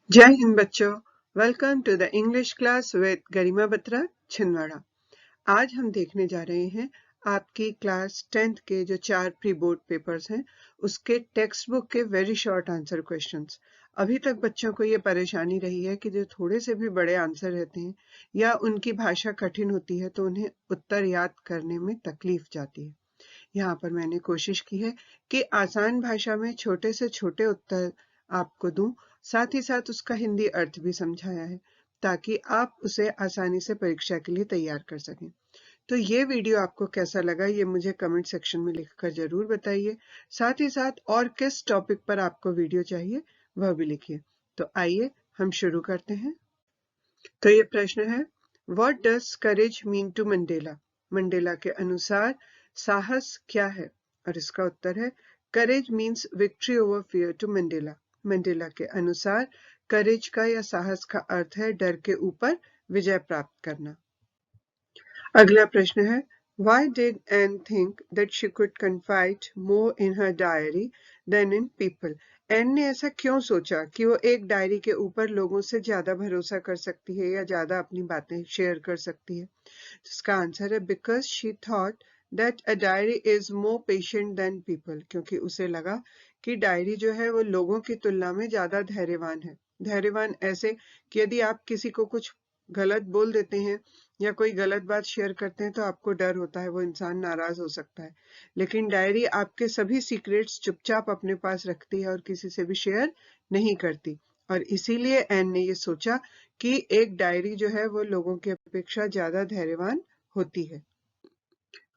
जय हिंद बच्चों, welcome to the English class with Garima Batra Chhindwara. आज हम देखने जा रहे हैं आपकी क्लास 10th के जो 4 प्री बोर्ड पेपर्स हैं उसके टेक्स्ट बुक के वेरी शॉर्ट आंसर क्वेश्चंस। अभी तक बच्चों को ये परेशानी रही है कि जो थोड़े से भी बड़े आंसर रहते हैं या उनकी भाषा कठिन होती है तो उन्हें उत्तर याद करने में तकलीफ जाती है। यहाँ पर मैंने कोशिश की है कि आसान भाषा में छोटे से छोटे उत्तर आपको दूं, साथ ही साथ उसका हिंदी अर्थ भी समझाया है ताकि आप उसे आसानी से परीक्षा के लिए तैयार कर सकें। तो ये वीडियो आपको कैसा लगा ये मुझे कमेंट सेक्शन में लिखकर जरूर बताइए। साथ ही साथ और किस टॉपिक पर आपको वीडियो चाहिए वह भी लिखिए। तो आइए हम शुरू करते हैं। तो ये प्रश्न है, what does courage mean to Mandela? Mandela के अनुसार साहस क्या है? और इसका उत्तर है, courage means victory over fear to Mandela. Mandela के अनुसार करेज का या साहस का अर्थ है डर के ऊपर विजय प्राप्त करना। अगला प्रश्न है, why did Anne think that she could confide more in her diary than in people? Anne ने ऐसा क्यों सोचा कि वो एक डायरी के ऊपर लोगों से ज्यादा भरोसा कर सकती है या ज्यादा अपनी बातें शेयर कर सकती है? इसका आंसर है, because she thought that a diary is more patient than people. क्योंकि उसे लगा कि डायरी जो है वो लोगों की तुलना में ज्यादा धैर्यवान है। धैर्यवान ऐसे कि यदि आप किसी को कुछ गलत बोल देते हैं या कोई गलत बात शेयर करते हैं तो आपको डर होता है, वो इंसान नाराज हो सकता है। लेकिन डायरी आपके सभी सीक्रेट्स चुपचाप अपने पास रखती है और किसी से भी शेयर नहीं करती। और इसीलिए एन ने ये सोचा कि एक डायरी जो है वो लोगों की अपेक्षा ज्यादा धैर्यवान होती है।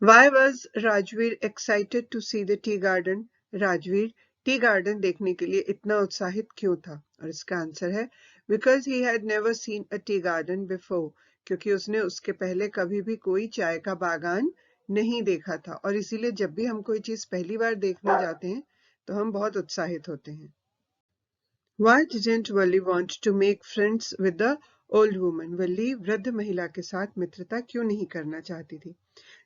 Why was Rajveer excited to see the tea garden? Rajveer tea garden देखने के लिए इतना उत्साहित क्यों था? और इसका आंसर है, because he had never seen a tea garden before. क्योंकि उसने उसके पहले कभी भी कोई चाय का बागान नहीं देखा था और इसीलिए जब भी हम कोई चीज पहली बार देखने जाते हैं तो हम बहुत उत्साहित होते हैं। Why didn't Wally want to make friends with the old woman? वल्ली वृद्ध महिला के साथ मित्रता क्यों नहीं करना चाहती थी?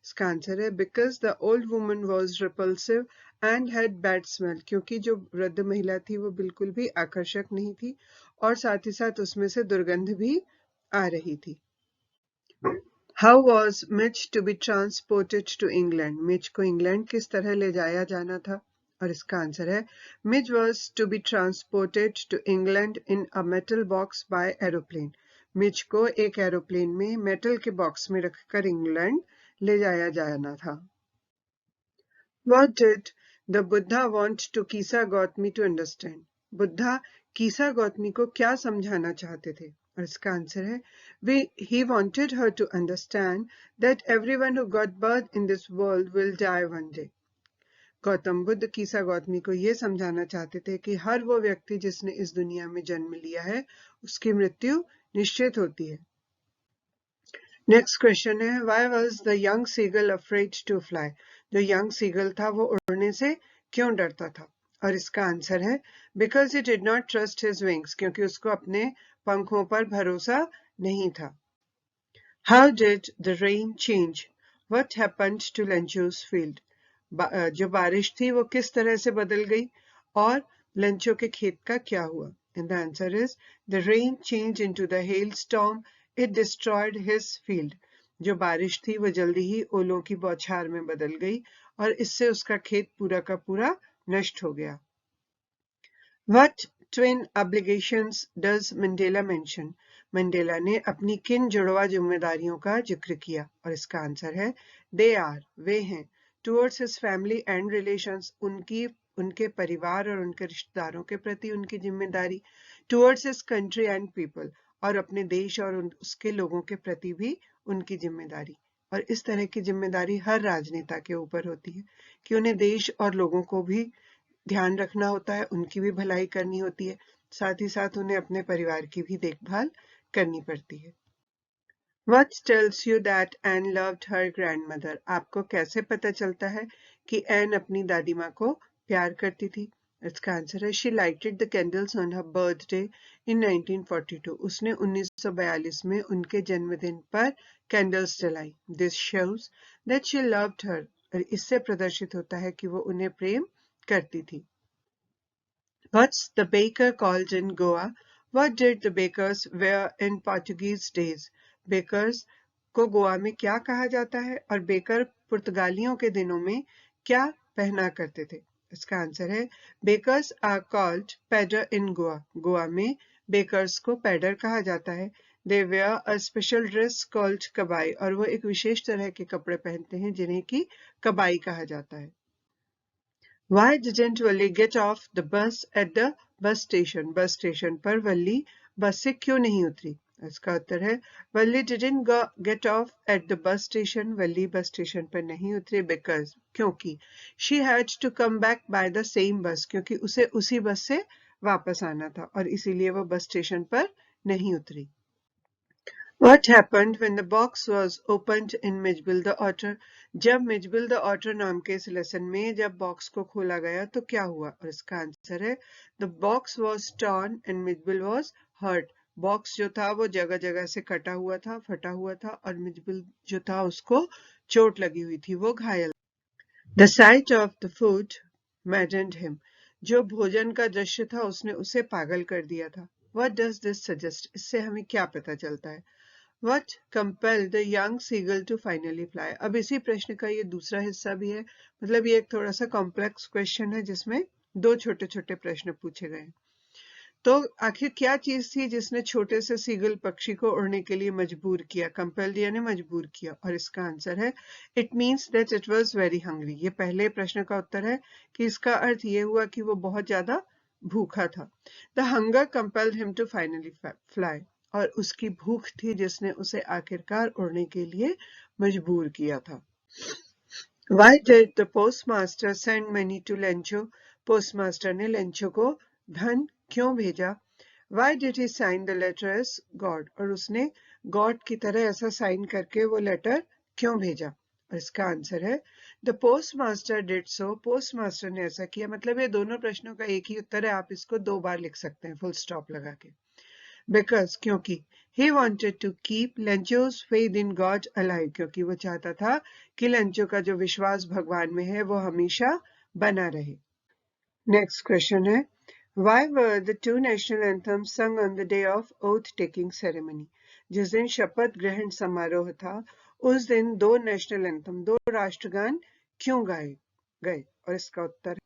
इसका आंसर है, because the old woman was repulsive and had bad smell. क्योंकि जो वृद्ध महिला थी वो बिल्कुल भी आकर्षक नहीं थी और साथ ही साथ उसमें से दुर्गंध भी आ रही थी। How was Mitch to be transported to England? Mitch को इंग्लैंड किस तरह ले जाया जाना था? और इसका आंसर है, Mitch was to be transported to England in a metal box by aeroplane. Mitch को एक एरोप्लेन में मेटल के बॉक्स में रखकर इंग्लैंड ले जाया जाना था। What did the Buddha want to Kisa Gautami to understand? Buddha कीसा Gautami को क्या समझाना चाहते थे? और इसका आंसर है, he wanted her to understand that everyone who got birth in this world will die one day. Gautam Buddha कीसा Gautami को ये समझाना चाहते थे कि हर वो व्यक्ति जिसने इस दुनिया में जन्म लिया है उसकी मृत्यु निश्चित होती है। नेक्स्ट क्वेश्चन है, why was the young seagull afraid to fly? जो यंग सीगल था वो उड़ने से क्यों डरता था? और इसका आंसर है, because he did not trust his wings. क्योंकि उसको अपने पंखों पर भरोसा नहीं था। How did the rain change? What happened to Lencho's field? जो बारिश थी वो किस तरह से बदल गई और लेंचो के खेत का क्या हुआ? And the answer is, the rain change into the hell storm, it destroyed his field. जो बारिश थी वो जल्दी ही ओलों की बौछार में बदल गई और इससे उसका खेत पूरा का पूरा नष्ट हो गया। What twin obligations does Mandela mention? Mandela ने अपनी किन जुड़वा जिम्मेदारियों का जिक्र किया? और इसका आंसर है, they are, वे हैं, towards his family and relations, उनके परिवार और उनके रिश्तेदारों के प्रति उनकी जिम्मेदारी, towards his country and people, और अपने देश और उसके लोगों के प्रति भी उनकी जिम्मेदारी। और इस तरह की जिम्मेदारी हर राजनेता के ऊपर होती है कि उन्हें देश और लोगों को भी ध्यान रखना होता है, उनकी भी भलाई करनी होती है, साथ ही साथ उन्हें अपने परिवार की भी देखभाल करनी पड़ती है। What tells you that Anne loved her grandmother? आपको कैसे पता चलता है कि एन अपनी दादी माँ को प्यार करती थी? इसका आंसर है, she lighted the candles on her birthday in 1942. उसने 1942 में उनके जन्मदिन पर कैंडल्स जलाई। This shows that she loved her. और इससे प्रदर्शित होता है कि वो उन्हें प्रेम करती थी। What's the baker called in Goa? What did the bakers wear in Portuguese days? Bakers को गोवा में क्या कहा जाता है और बेकर पुर्तगालियों के दिनों में क्या पहना करते थे? इसका आंसर है bakers are called pader in Goa. Goa में बेकर्स को पैडर कहा जाता है. They wear a special dress called kabai और वो एक विशेष तरह के कपड़े पहनते हैं जिन्हें कि कबाई कहा जाता है. Why didn't Valli get off the bus at the bus station? Bus station पर वल्ली बस से क्यों नहीं उतरी? इसका उत्तर है वल्ली didn't get off at the bus station. Valli bus station पर नहीं उतरी because क्योंकि she had to come back by the same bus. क्योंकि उसे उसी बस से वापस आना था और इसीलिए वो बस स्टेशन पर नहीं उतरी. What happened when the box was opened in Mijbil the Otter? जब मिजबिल द ऑटर नाम के इस लेसन में जब बॉक्स को खोला गया तो क्या हुआ? और इसका आंसर है the box was torn and Mijbil was hurt. Box जो था वो जगह जगह से कटा हुआ था, फटा हुआ था और मिजबिल जो था उसको चोट लगी हुई थी, वो घायल. The sight of the food maddened him. जो भोजन का दृश्य था उसने उसे पागल कर दिया था. What does this suggest? इससे हमें क्या पता चलता है? What compelled the young seagull to finally fly? अब इसी प्रश्न का ये दूसरा हिस्सा भी है, मतलब ये एक थोड़ा सा कॉम्प्लेक्स क्वेश्चन है जिसमें दो छोटे छोटे प्रश्न पूछे गए. तो आखिर क्या चीज थी जिसने छोटे से सीगल पक्षी को उड़ने के लिए मजबूर किया? कंपेल्ड यानी मजबूर किया. और इसका आंसर है it means that it was very hungry. ये पहले प्रश्न का उत्तर है कि इसका अर्थ ये हुआ कि वो बहुत ज्यादा भूखा था. The hunger compelled him to finally fly. और उसकी भूख थी जिसने उसे आखिरकार उड़ने के लिए मजबूर किया था. Why did the postmaster send money to Lencho? Postmaster ने लेंचो को धन क्यों भेजा? Why did he sign the letter as God? और उसने गॉड की तरह ऐसा साइन करके वो लेटर क्यों भेजा? और इसका आंसर है the postmaster did so. Postmaster ने ऐसा किया. मतलब ये दोनों प्रश्नों का एक ही उत्तर है, आप इसको दो बार लिख सकते हैं फुल स्टॉप लगा के. Because क्योंकि he wanted to keep Lencho's faith in God alive. क्योंकि वो चाहता था कि लेंचो का जो विश्वास भगवान में है वो हमेशा बना रहे. नेक्स्ट क्वेश्चन है Why were the two national anthems sung on the day of oath-taking ceremony? जिस दिन शपथ ग्रहण समारोह था उस दिन दो नेशनल एंथम, दो राष्ट्रगान क्यों गाए गए? और इसका उत्तर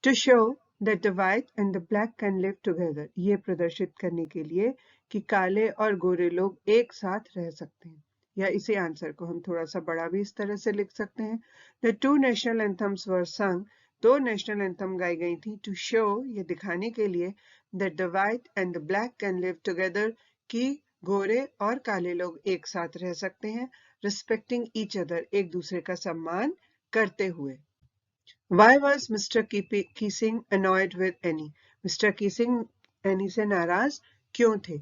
To show that the white and the black can live together. ये प्रदर्शित करने के लिए कि काले और गोरे लोग एक साथ रह सकते हैं. या इसी आंसर को हम थोड़ा सा बड़ा भी इस तरह से लिख सकते हैं. The two national anthems were sung. दो नेशनल एंथम गाई गई थी टू शो, ये दिखाने के लिए that the white and the black can live together, कि गोरे और काले लोग एक साथ रह सकते हैं. Respecting each other, एक दूसरे का सम्मान करते हुए. Why was Mr. Keesing annoyed with Annie? Mr. Keesing Annie से नाराज क्यों थे?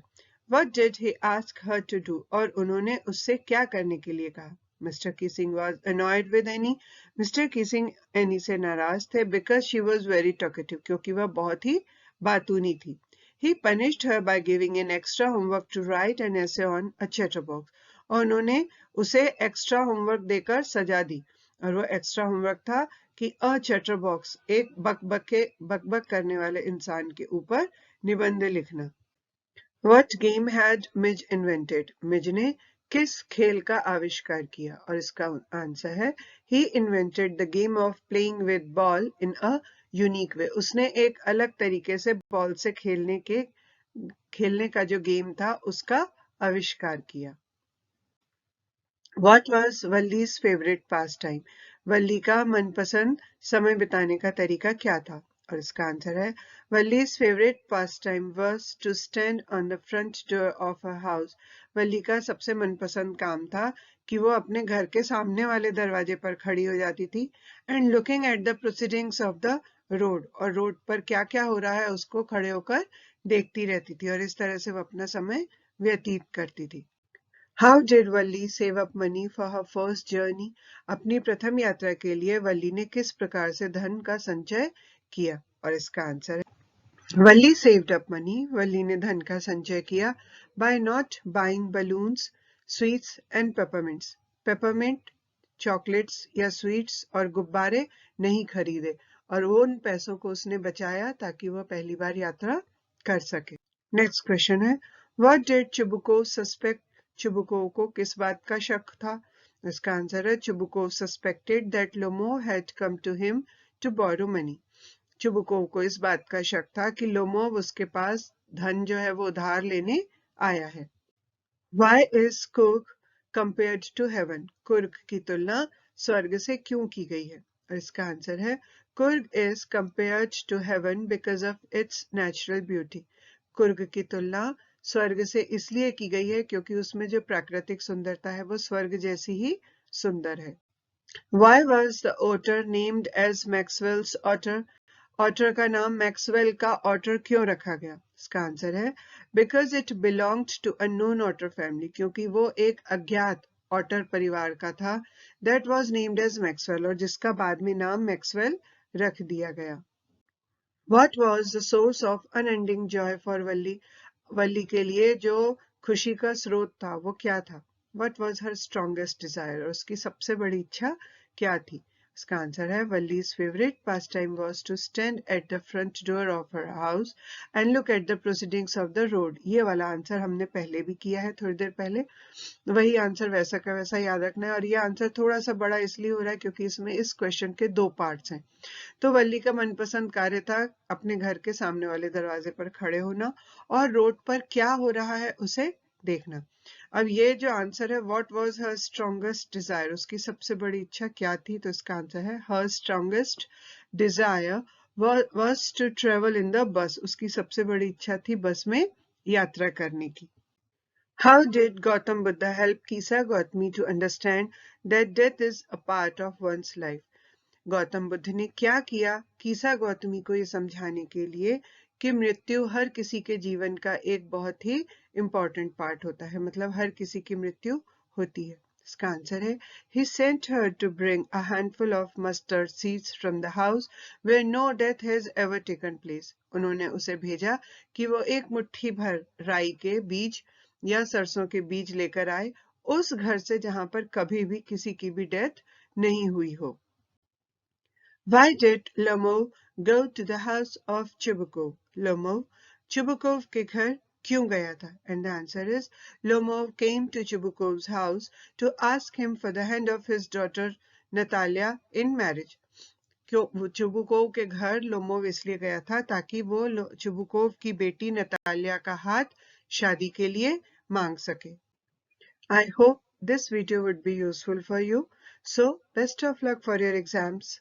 What did he ask her to do? और उन्होंने उससे क्या करने के लिए कहा? Mr. Keesing was annoyed with Annie. Mr. Keesing Annie से नाराज थे because she was very talkative. क्योंकि वह बहुत ही बातूनी थी. He punished her by giving an extra homework to write an essay on a chatterbox. और उन्होंने उसे एक्स्ट्रा होमवर्क देकर सजा दी. और वो एक्स्ट्रा होमवर्क था कि अ चैटर बॉक्स, एक बकबक करने वाले इंसान के ऊपर निबंध लिखना. What game had Midge invented? मिज ने किस खेल का आविष्कार किया? और इसका आंसर है He invented the game of playing with ball in a unique way. उसने एक अलग तरीके से बॉल से खेलने का जो गेम था उसका आविष्कार किया. What was Valli's favorite pastime? वल्ली का मनपसंद समय बिताने का तरीका क्या था? और इसका आंसर है Valli's favorite pastime was to stand on the front door of her house. वल्ली का सबसे मनपसंद काम था कि वो अपने घर के सामने वाले दरवाजे पर खड़ी हो जाती थी and looking at the proceedings of the road. और रोड पर क्या क्या हो रहा है उसको खड़े होकर देखती रहती थी और इस तरह से वो अपना समय व्यतीत करती थी. How did Valli save up money for her first journey? अपनी प्रथम यात्रा के लिए वल्ली ने किस प्रकार से धन का संचय किया? और इसका आंसर है वल्ली saved up money. वल्ली ने धन का संचय किया by not buying balloons, sweets and peppermints. Peppermint, chocolates या sweets और गुब्बारे नहीं खरीदे और वो उन पैसों को उसने बचाया ताकि वह पहली बार यात्रा कर सके. नेक्स्ट क्वेश्चन है, what did Chubukov suspect? Chubukov को किस बात का शक था? इसका आंसर है, Chubukov suspected that Lomov had come to him to borrow money. Chubukov को इस बात का शक था कि लोमोव उसके पास धन जो है वो उधार लेने आया है। Why is Kurg compared to heaven? Coorg की तुलना स्वर्ग से क्यों की गई है? और इसका आंसर है, Coorg is compared to heaven because of its natural beauty. Coorg की तुलना स्वर्ग से इसलिए की गई है क्योंकि उसमें जो प्राकृतिक सुंदरता है वो स्वर्ग जैसी ही सुंदर है। Why was the otter named as Maxwell's otter? Otter का नाम मैक्सवेल का ऑटर क्यों रखा गया? इसका आंसर है, because it belonged to a known otter family, क्योंकि वो एक अज्ञात ऑटर परिवार का था, that was named as Maxwell, और जिसका बाद में नाम मैक्सवेल रख दिया गया। What was the source of unending joy for Valli? Valli के लिए जो खुशी का स्रोत था वो क्या था? What was her strongest desire? उसकी सबसे बड़ी इच्छा क्या थी? इसका आंसर है, Valli's favorite pastime was to stand at the front door of her house and look at the proceedings of the road. ये वाला आंसर हमने पहले भी किया है थोड़ी देर पहले, वही आंसर वैसा का वैसा याद रखना है। और ये आंसर थोड़ा सा बड़ा इसलिए हो रहा है क्योंकि इसमें इस क्वेश्चन के 2 पार्ट्स हैं। तो वल्ली का मनपसंद कार्य था अपने घर के सामने वाले दरवाजे पर खड़े होना और रोड पर क्या हो रहा है उसे देखना। अब ये जो आंसर है, what was her strongest desire, उसकी सबसे बड़ी इच्छा क्या थी? तो इसका आंसर है, her strongest desire was to travel in the bus, उसकी सबसे बड़ी इच्छा थी बस में यात्रा करने की। How did Gautam Buddha help Kisa Gautami to understand that death is a part of one's life? Gautam Buddha ने क्या किया कीसा गौतमी को ये समझाने के लिए कि मृत्यु हर किसी के जीवन का एक बहुत ही इम्पोर्टेंट पार्ट होता है, मतलब हर किसी की मृत्यु होती है। इसका आंसर है, he sent her to bring a handful of mustard seeds from the house where no death has ever taken place. उन्होंने उसे भेजा कि वो एक मुट्ठी भर राई के बीज या सरसों के बीज लेकर आए उस घर से जहां पर कभी भी किसी की भी डेथ नहीं हुई हो। Why did Lomov go to the house of Chibukov? Lomov Chibukov के घर क्यों गया था? And the answer is, Lomov came to Chibukov's house to ask him for the hand of his daughter Natalia in marriage. क्यों चिबुकोव के घर Lomov इसलिए गया था ताकि वो चिबुकोव की बेटी नतालिया का हाथ शादी के लिए मांग सके। I hope this video would be useful for you. So best of luck for your exams.